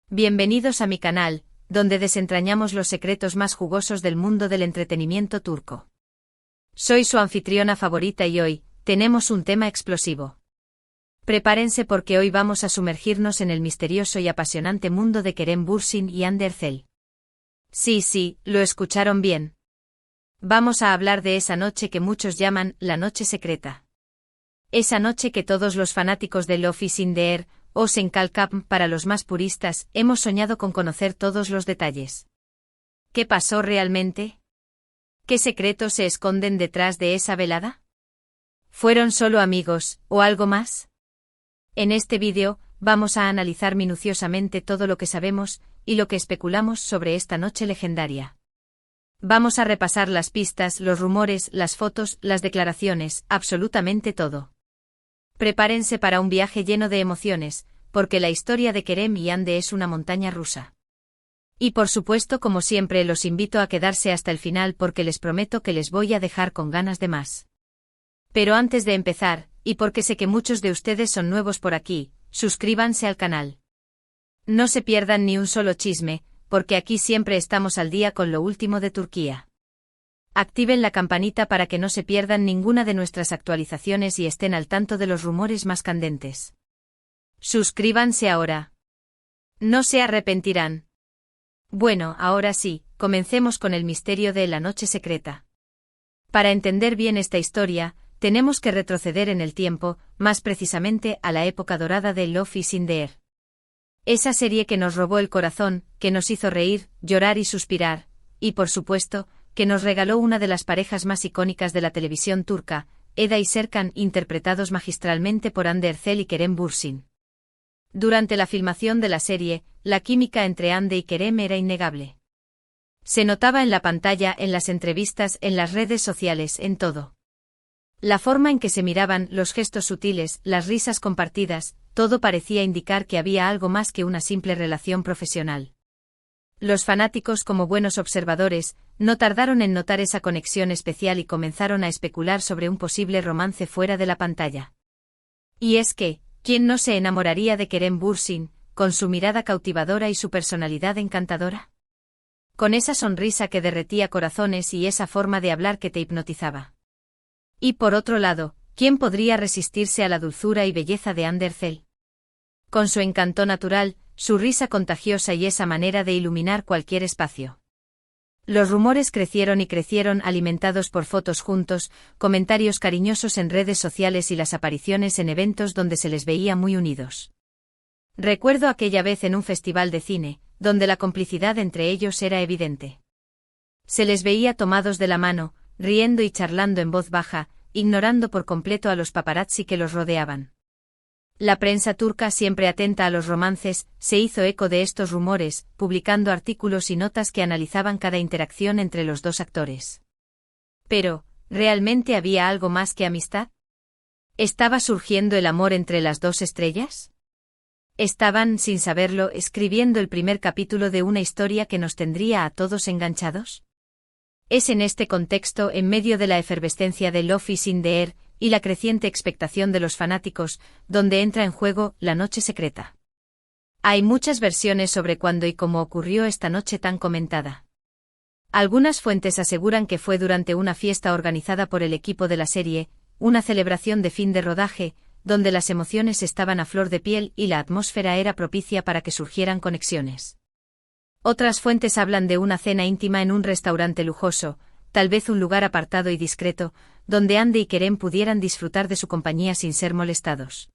Bienvenidos a mi canal, donde desentrañamos los secretos más jugosos del mundo del entretenimiento turco. Soy su anfitriona favorita y hoy, tenemos un tema explosivo. Prepárense porque hoy vamos a sumergirnos en el misterioso y apasionante mundo de Kerem Bürsin y Hande Erçel. Sí, lo escucharon bien. Vamos a hablar de esa noche que muchos llaman la noche secreta. Esa noche que todos los fanáticos de Love is in the Air, o Sen Kalkap para los más puristas, hemos soñado con conocer todos los detalles. ¿Qué pasó realmente? ¿Qué secretos se esconden detrás de esa velada? ¿Fueron solo amigos, o algo más? En este vídeo, vamos a analizar minuciosamente todo lo que sabemos, y lo que especulamos sobre esta noche legendaria. Vamos a repasar las pistas, los rumores, las fotos, las declaraciones, absolutamente todo. Prepárense para un viaje lleno de emociones, porque la historia de Kerem y Hande es una montaña rusa. Y por supuesto, como siempre, los invito a quedarse hasta el final porque les prometo que les voy a dejar con ganas de más. Pero antes de empezar, y porque sé que muchos de ustedes son nuevos por aquí, suscríbanse al canal. No se pierdan ni un solo chisme, porque aquí siempre estamos al día con lo último de Turquía. Activen la campanita para que no se pierdan ninguna de nuestras actualizaciones y estén al tanto de los rumores más candentes. Suscríbanse ahora. No se arrepentirán. Bueno, ahora sí, comencemos con el misterio de la noche secreta. Para entender bien esta historia, tenemos que retroceder en el tiempo, más precisamente a la época dorada de Love is in the Air. Esa serie que nos robó el corazón, que nos hizo reír, llorar y suspirar, y por supuesto, que nos regaló una de las parejas más icónicas de la televisión turca, Eda y Serkan, interpretados magistralmente por Hande Erçel y Kerem Bürsin. Durante la filmación de la serie, la química entre Hande y Kerem era innegable. Se notaba en la pantalla, en las entrevistas, en las redes sociales, en todo. La forma en que se miraban, los gestos sutiles, las risas compartidas, todo parecía indicar que había algo más que una simple relación profesional. Los fanáticos, como buenos observadores, no tardaron en notar esa conexión especial y comenzaron a especular sobre un posible romance fuera de la pantalla. Y es que, ¿quién no se enamoraría de Kerem Bürsin, con su mirada cautivadora y su personalidad encantadora? Con esa sonrisa que derretía corazones y esa forma de hablar que te hipnotizaba. Y por otro lado, ¿quién podría resistirse a la dulzura y belleza de Hande Erçel? Con su encanto natural, su risa contagiosa y esa manera de iluminar cualquier espacio. Los rumores crecieron y crecieron, alimentados por fotos juntos, comentarios cariñosos en redes sociales y las apariciones en eventos donde se les veía muy unidos. Recuerdo aquella vez en un festival de cine, donde la complicidad entre ellos era evidente. Se les veía tomados de la mano, riendo y charlando en voz baja, ignorando por completo a los paparazzi que los rodeaban. La prensa turca, siempre atenta a los romances, se hizo eco de estos rumores, publicando artículos y notas que analizaban cada interacción entre los dos actores. Pero, ¿realmente había algo más que amistad? ¿Estaba surgiendo el amor entre las dos estrellas? ¿Estaban, sin saberlo, escribiendo el primer capítulo de una historia que nos tendría a todos enganchados? Es en este contexto, en medio de la efervescencia de Love is in the Air, y la creciente expectación de los fanáticos, donde entra en juego la noche secreta. Hay muchas versiones sobre cuándo y cómo ocurrió esta noche tan comentada. Algunas fuentes aseguran que fue durante una fiesta organizada por el equipo de la serie, una celebración de fin de rodaje, donde las emociones estaban a flor de piel y la atmósfera era propicia para que surgieran conexiones. Otras fuentes hablan de una cena íntima en un restaurante lujoso, tal vez un lugar apartado y discreto, donde Hande y Kerem pudieran disfrutar de su compañía sin ser molestados.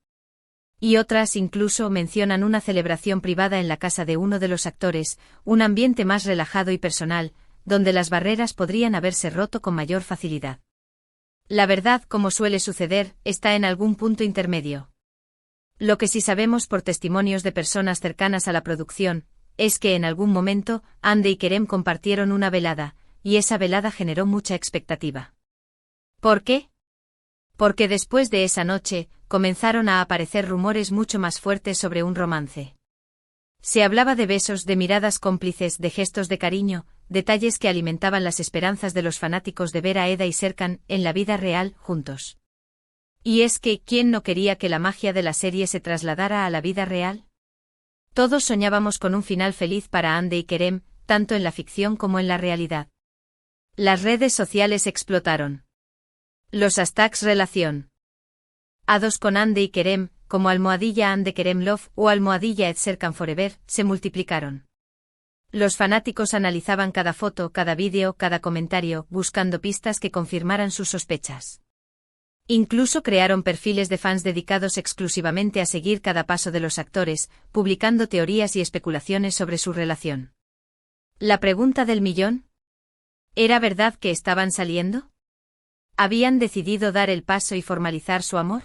Y otras incluso mencionan una celebración privada en la casa de uno de los actores, un ambiente más relajado y personal, donde las barreras podrían haberse roto con mayor facilidad. La verdad, como suele suceder, está en algún punto intermedio. Lo que sí sabemos por testimonios de personas cercanas a la producción, es que en algún momento, Hande y Kerem compartieron una velada, y esa velada generó mucha expectativa. ¿Por qué? Porque después de esa noche, comenzaron a aparecer rumores mucho más fuertes sobre un romance. Se hablaba de besos, de miradas cómplices, de gestos de cariño, detalles que alimentaban las esperanzas de los fanáticos de ver a Eda y Serkan, en la vida real, juntos. Y es que, ¿quién no quería que la magia de la serie se trasladara a la vida real? Todos soñábamos con un final feliz para Hande y Kerem, tanto en la ficción como en la realidad. Las redes sociales explotaron. Los hashtags relación @2 con Hande y Kerem, como @Hande Kerem Love o @Edserkan Forever, se multiplicaron. Los fanáticos analizaban cada foto, cada vídeo, cada comentario, buscando pistas que confirmaran sus sospechas. Incluso crearon perfiles de fans dedicados exclusivamente a seguir cada paso de los actores, publicando teorías y especulaciones sobre su relación. ¿La pregunta del millón? ¿Era verdad que estaban saliendo? ¿Habían decidido dar el paso y formalizar su amor?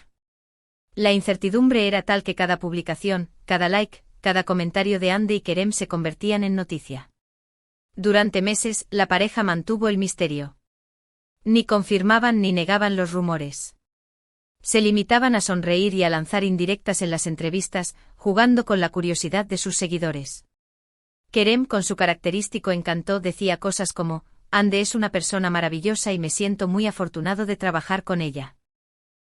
La incertidumbre era tal que cada publicación, cada like, cada comentario de Hande y Kerem se convertían en noticia. Durante meses, la pareja mantuvo el misterio. Ni confirmaban ni negaban los rumores. Se limitaban a sonreír y a lanzar indirectas en las entrevistas, jugando con la curiosidad de sus seguidores. Kerem, con su característico encanto, decía cosas como: Hande es una persona maravillosa y me siento muy afortunado de trabajar con ella.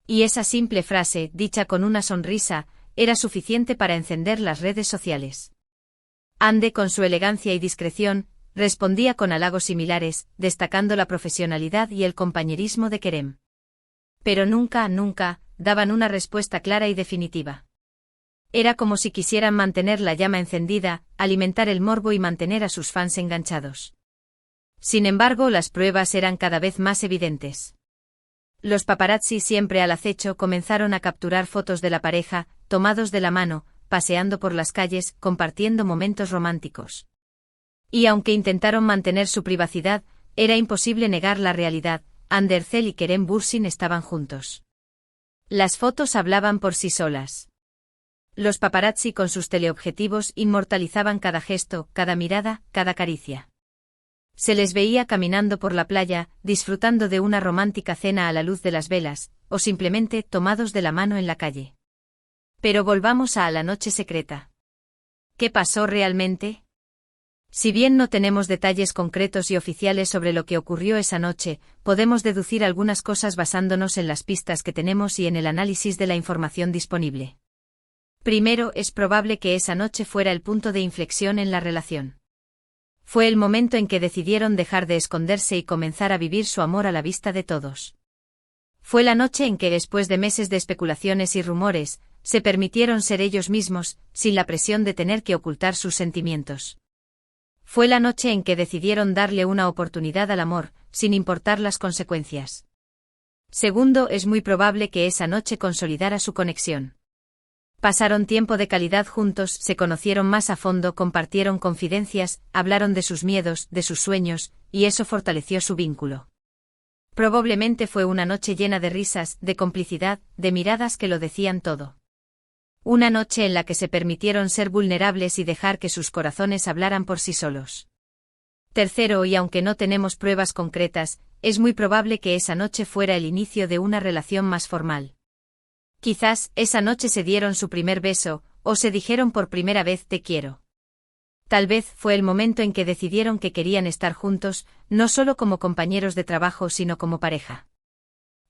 Y esa simple frase, dicha con una sonrisa, era suficiente para encender las redes sociales. Hande, con su elegancia y discreción, respondía con halagos similares, destacando la profesionalidad y el compañerismo de Kerem. Pero nunca daban una respuesta clara y definitiva. Era como si quisieran mantener la llama encendida, alimentar el morbo y mantener a sus fans enganchados. Sin embargo, las pruebas eran cada vez más evidentes. Los paparazzi, siempre al acecho, comenzaron a capturar fotos de la pareja, tomados de la mano, paseando por las calles, compartiendo momentos románticos. Y aunque intentaron mantener su privacidad, era imposible negar la realidad: Hande Erçel y Kerem Bürsin estaban juntos. Las fotos hablaban por sí solas. Los paparazzi, con sus teleobjetivos, inmortalizaban cada gesto, cada mirada, cada caricia. Se les veía caminando por la playa, disfrutando de una romántica cena a la luz de las velas, o simplemente tomados de la mano en la calle. Pero volvamos a la noche secreta. ¿Qué pasó realmente? Si bien no tenemos detalles concretos y oficiales sobre lo que ocurrió esa noche, podemos deducir algunas cosas basándonos en las pistas que tenemos y en el análisis de la información disponible. Primero, es probable que esa noche fuera el punto de inflexión en la relación. Fue el momento en que decidieron dejar de esconderse y comenzar a vivir su amor a la vista de todos. Fue la noche en que, después de meses de especulaciones y rumores, se permitieron ser ellos mismos, sin la presión de tener que ocultar sus sentimientos. Fue la noche en que decidieron darle una oportunidad al amor, sin importar las consecuencias. Segundo, es muy probable que esa noche consolidara su conexión. Pasaron tiempo de calidad juntos, se conocieron más a fondo, compartieron confidencias, hablaron de sus miedos, de sus sueños, y eso fortaleció su vínculo. Probablemente fue una noche llena de risas, de complicidad, de miradas que lo decían todo. Una noche en la que se permitieron ser vulnerables y dejar que sus corazones hablaran por sí solos. Tercero, y aunque no tenemos pruebas concretas, es muy probable que esa noche fuera el inicio de una relación más formal. Quizás, esa noche se dieron su primer beso, o se dijeron por primera vez te quiero. Tal vez fue el momento en que decidieron que querían estar juntos, no solo como compañeros de trabajo sino como pareja.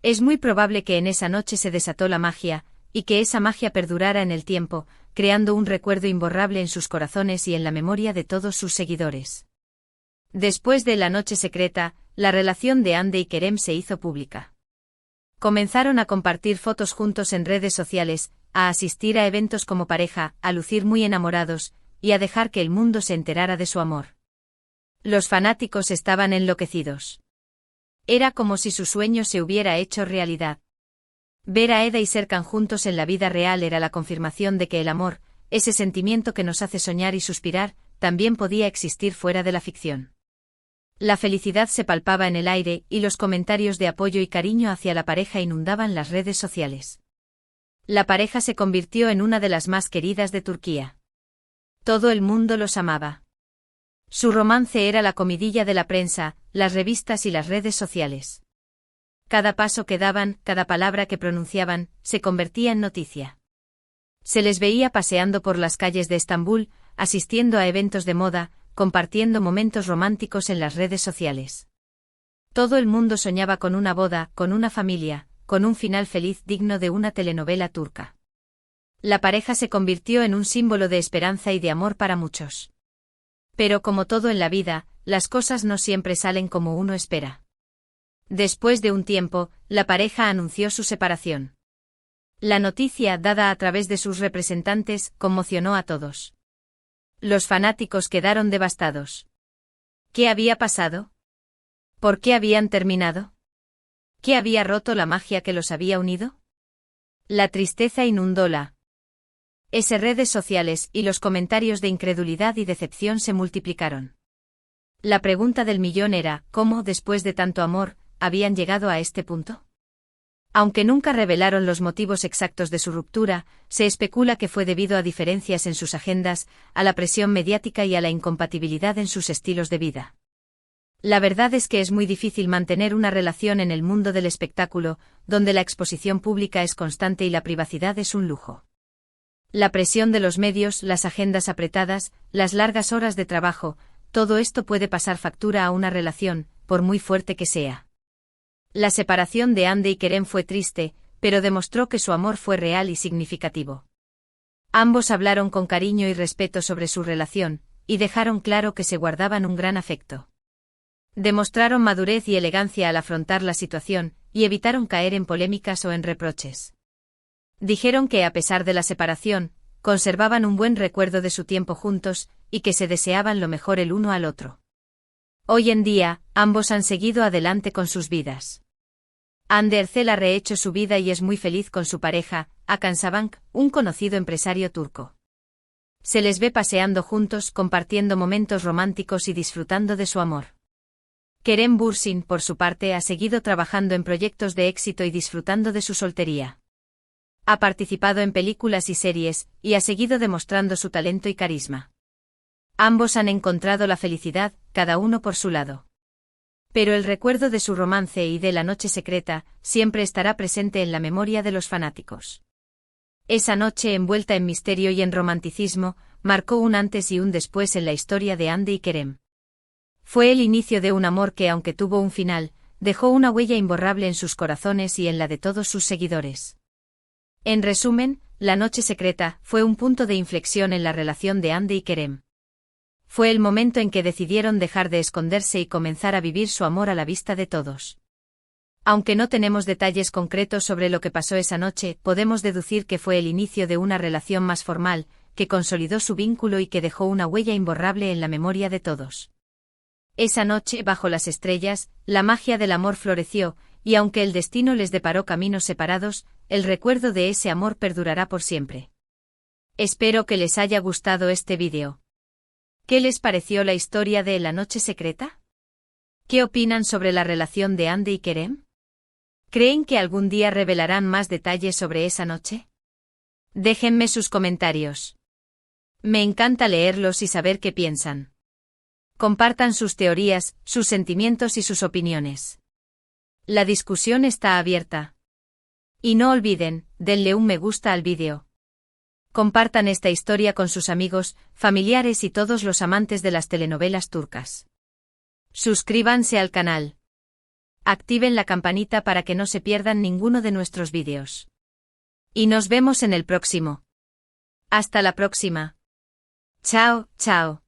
Es muy probable que en esa noche se desató la magia, y que esa magia perdurara en el tiempo, creando un recuerdo imborrable en sus corazones y en la memoria de todos sus seguidores. Después de la noche secreta, la relación de Hande y Kerem se hizo pública. Comenzaron a compartir fotos juntos en redes sociales, a asistir a eventos como pareja, a lucir muy enamorados, y a dejar que el mundo se enterara de su amor. Los fanáticos estaban enloquecidos. Era como si su sueño se hubiera hecho realidad. Ver a Eda y Serkan juntos en la vida real era la confirmación de que el amor, ese sentimiento que nos hace soñar y suspirar, también podía existir fuera de la ficción. La felicidad se palpaba en el aire, y los comentarios de apoyo y cariño hacia la pareja inundaban las redes sociales. La pareja se convirtió en una de las más queridas de Turquía. Todo el mundo los amaba. Su romance era la comidilla de la prensa, las revistas y las redes sociales. Cada paso que daban, cada palabra que pronunciaban, se convertía en noticia. Se les veía paseando por las calles de Estambul, asistiendo a eventos de moda, compartiendo momentos románticos en las redes sociales. Todo el mundo soñaba con una boda, con una familia, con un final feliz digno de una telenovela turca. La pareja se convirtió en un símbolo de esperanza y de amor para muchos. Pero como todo en la vida, las cosas no siempre salen como uno espera. Después de un tiempo, la pareja anunció su separación. La noticia, dada a través de sus representantes, conmocionó a todos. Los fanáticos quedaron devastados. ¿Qué había pasado? ¿Por qué habían terminado? ¿Qué había roto la magia que los había unido? La tristeza inundó las redes sociales y los comentarios de incredulidad y decepción se multiplicaron. La pregunta del millón era, ¿cómo, después de tanto amor, habían llegado a este punto? Aunque nunca revelaron los motivos exactos de su ruptura, se especula que fue debido a diferencias en sus agendas, a la presión mediática y a la incompatibilidad en sus estilos de vida. La verdad es que es muy difícil mantener una relación en el mundo del espectáculo, donde la exposición pública es constante y la privacidad es un lujo. La presión de los medios, las agendas apretadas, las largas horas de trabajo, todo esto puede pasar factura a una relación, por muy fuerte que sea. La separación de Andy y Kerem fue triste, pero demostró que su amor fue real y significativo. Ambos hablaron con cariño y respeto sobre su relación, y dejaron claro que se guardaban un gran afecto. Demostraron madurez y elegancia al afrontar la situación, y evitaron caer en polémicas o en reproches. Dijeron que a pesar de la separación, conservaban un buen recuerdo de su tiempo juntos, y que se deseaban lo mejor el uno al otro. Hoy en día, ambos han seguido adelante con sus vidas. Hande Erçel ha rehecho su vida y es muy feliz con su pareja, Hakan Sabank, un conocido empresario turco. Se les ve paseando juntos, compartiendo momentos románticos y disfrutando de su amor. Kerem Bürsin, por su parte, ha seguido trabajando en proyectos de éxito y disfrutando de su soltería. Ha participado en películas y series, y ha seguido demostrando su talento y carisma. Ambos han encontrado la felicidad, cada uno por su lado. Pero el recuerdo de su romance y de la noche secreta, siempre estará presente en la memoria de los fanáticos. Esa noche envuelta en misterio y en romanticismo, marcó un antes y un después en la historia de Hande y Kerem. Fue el inicio de un amor que, aunque tuvo un final, dejó una huella imborrable en sus corazones y en la de todos sus seguidores. En resumen, la noche secreta fue un punto de inflexión en la relación de Hande y Kerem. Fue el momento en que decidieron dejar de esconderse y comenzar a vivir su amor a la vista de todos. Aunque no tenemos detalles concretos sobre lo que pasó esa noche, podemos deducir que fue el inicio de una relación más formal, que consolidó su vínculo y que dejó una huella imborrable en la memoria de todos. Esa noche, bajo las estrellas, la magia del amor floreció, y aunque el destino les deparó caminos separados, el recuerdo de ese amor perdurará por siempre. Espero que les haya gustado este vídeo. ¿Qué les pareció la historia de La Noche Secreta? ¿Qué opinan sobre la relación de Hande y Kerem? ¿Creen que algún día revelarán más detalles sobre esa noche? Déjenme sus comentarios. Me encanta leerlos y saber qué piensan. Compartan sus teorías, sus sentimientos y sus opiniones. La discusión está abierta. Y no olviden, denle un me gusta al vídeo. Compartan esta historia con sus amigos, familiares y todos los amantes de las telenovelas turcas. Suscríbanse al canal. Activen la campanita para que no se pierdan ninguno de nuestros vídeos. Y nos vemos en el próximo. Hasta la próxima. Chao, chao.